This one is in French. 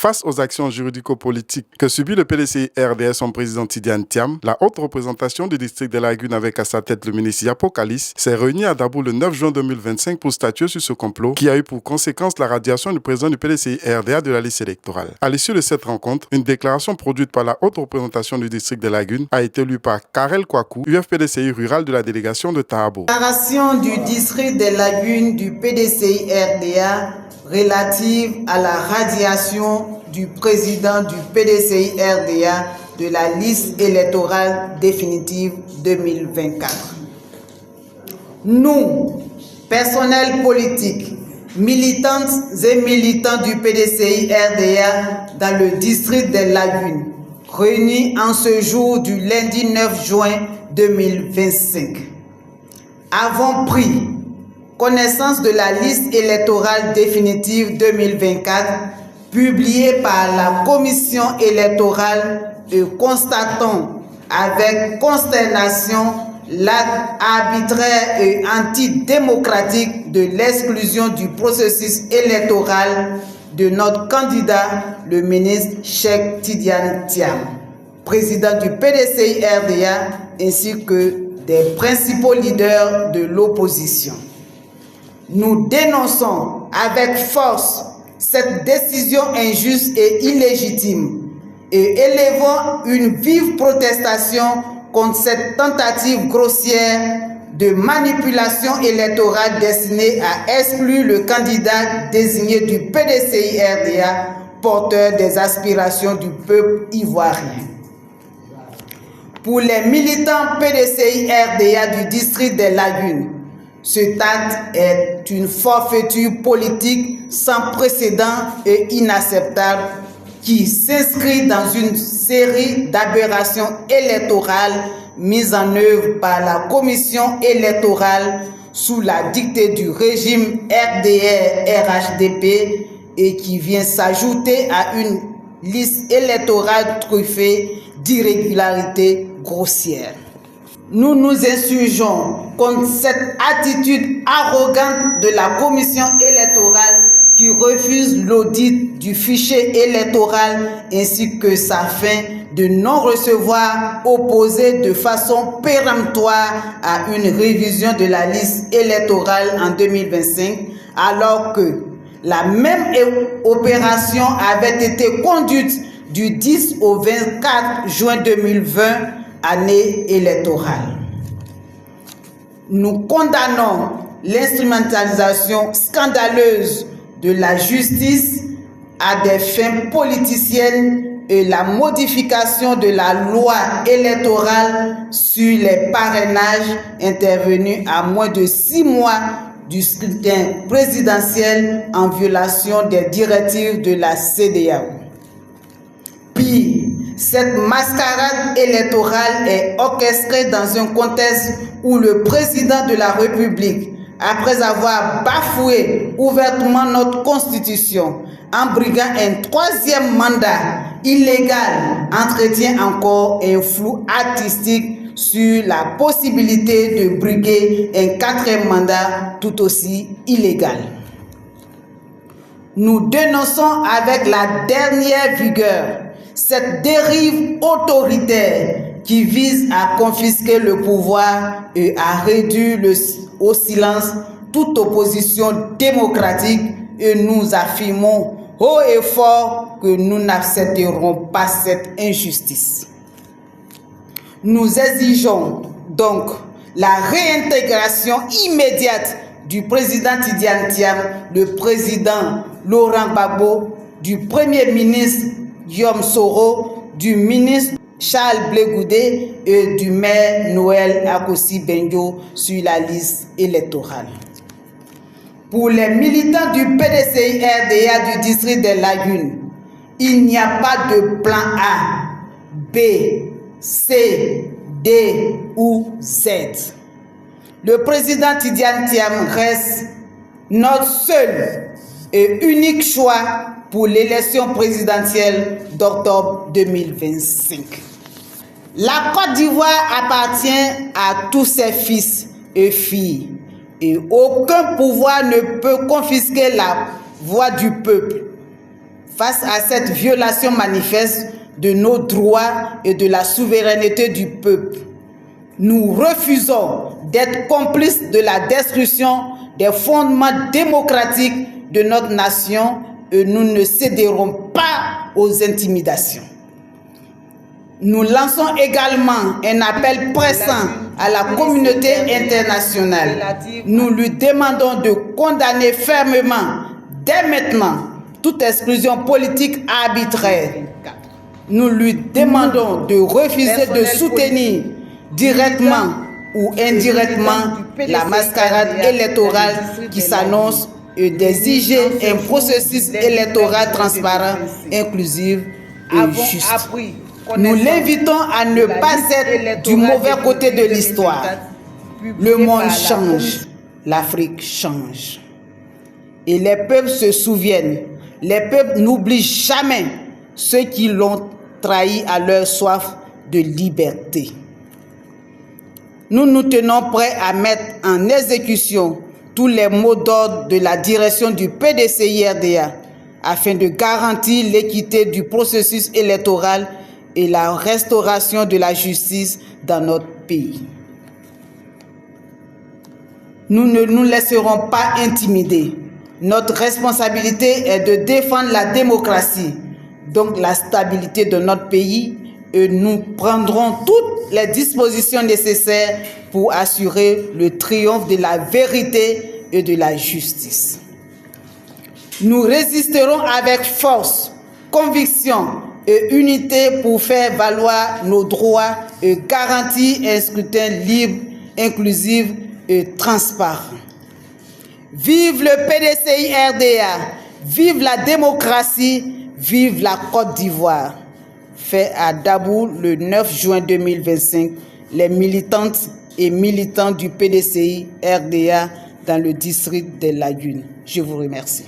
Face aux actions juridico-politiques que subit le PDCI-RDS, son président Tidiane Thiam, la haute représentation du district de Lagune avec à sa tête le ministre Yapo Kalis s'est réunie à Dabo le 9 juin 2025 pour statuer sur ce complot qui a eu pour conséquence la radiation du président du PDCI-RDA de la liste électorale. À l'issue de cette rencontre, une déclaration produite par la haute représentation du district de Lagune a été lue par Karel Kwaku, UFPDCI rural de la délégation de Tahabo. Déclaration du district de Lagune du PDCI-RDA relative à la radiation du président du PDCI-RDA de la liste électorale définitive 2024. Nous, personnel politique, militantes et militants du PDCI-RDA dans le district de Lagune, réunis en ce jour du lundi 9 juin 2025, avons pris connaissance de la liste électorale définitive 2024 publiée par la commission électorale et constatons avec consternation l'acte arbitraire et antidémocratique de l'exclusion du processus électoral de notre candidat, le ministre Cheikh Tidiane Thiam, président du PDCI-RDA, ainsi que des principaux leaders de l'opposition. Nous dénonçons avec force cette décision injuste et illégitime et élevons une vive protestation contre cette tentative grossière de manipulation électorale destinée à exclure le candidat désigné du PDCI-RDA, porteur des aspirations du peuple ivoirien. Pour les militants PDCI-RDA du district des Lagunes, cet acte est une forfaiture politique sans précédent et inacceptable qui s'inscrit dans une série d'aberrations électorales mises en œuvre par la commission électorale sous la dictée du régime RDR-RHDP et qui vient s'ajouter à une liste électorale truffée d'irrégularités grossières. Nous nous insurgeons contre cette attitude arrogante de la commission électorale qui refuse l'audit du fichier électoral ainsi que sa fin de non-recevoir opposée de façon péremptoire à une révision de la liste électorale en 2025, alors que la même opération avait été conduite du 10 au 24 juin 2020, année électorale. Nous condamnons l'instrumentalisation scandaleuse de la justice à des fins politiciennes et la modification de la loi électorale sur les parrainages intervenus à moins de 6 mois du scrutin présidentiel en violation des directives de la CEDEAO. Pire, cette mascarade électorale est orchestrée dans un contexte où le président de la République, après avoir bafoué ouvertement notre constitution, en briguant un 3e mandat illégal, entretient encore un flou artistique sur la possibilité de briguer un 4e mandat tout aussi illégal. Nous dénonçons avec la dernière vigueur cette dérive autoritaire qui vise à confisquer le pouvoir et à réduire au silence toute opposition démocratique, et nous affirmons haut et fort que nous n'accepterons pas cette injustice. Nous exigeons donc la réintégration immédiate du président Tidiane Thiam, le président Laurent Gbagbo, du premier ministre Guillaume Soro, du ministre Charles Blé Goudé et du maire Noël Akossi Benjo sur la liste électorale. Pour les militants du PDCI-RDA du district des Lagunes, il n'y a pas de plan A, B, C, D ou Z. Le président Tidiane Thiam reste notre seul et unique choix pour l'élection présidentielle d'octobre 2025. La Côte d'Ivoire appartient à tous ses fils et filles et aucun pouvoir ne peut confisquer la voix du peuple. Face à cette violation manifeste de nos droits et de la souveraineté du peuple, nous refusons d'être complices de la destruction des fondements démocratiques de notre nation et nous ne céderons pas aux intimidations. Nous lançons également un appel pressant à la communauté internationale. Nous lui demandons de condamner fermement, dès maintenant, toute exclusion politique arbitraire. Nous lui demandons de refuser de soutenir directement ou indirectement la mascarade électorale qui s'annonce et d'exiger un processus électoral transparent, inclusif et juste. Nous l'invitons à ne pas être du mauvais côté de l'histoire. Le monde change, l'Afrique change. Et les peuples se souviennent, les peuples n'oublient jamais ceux qui l'ont trahi à leur soif de liberté. Nous nous tenons prêts à mettre en exécution tous les mots d'ordre de la direction du PDCI-RDA afin de garantir l'équité du processus électoral et la restauration de la justice dans notre pays. Nous ne nous laisserons pas intimider. Notre responsabilité est de défendre la démocratie, donc la stabilité de notre pays, et nous prendrons toutes les dispositions nécessaires pour assurer le triomphe de la vérité et de la justice. Nous résisterons avec force, conviction et unité pour faire valoir nos droits et garantir un scrutin libre, inclusif et transparent. Vive le PDCI-RDA, vive la démocratie, vive la Côte d'Ivoire. Fait à Dabou le 9 juin 2025, les militantes et militants du PDCI-RDA dans le district des Lagunes. Je vous remercie.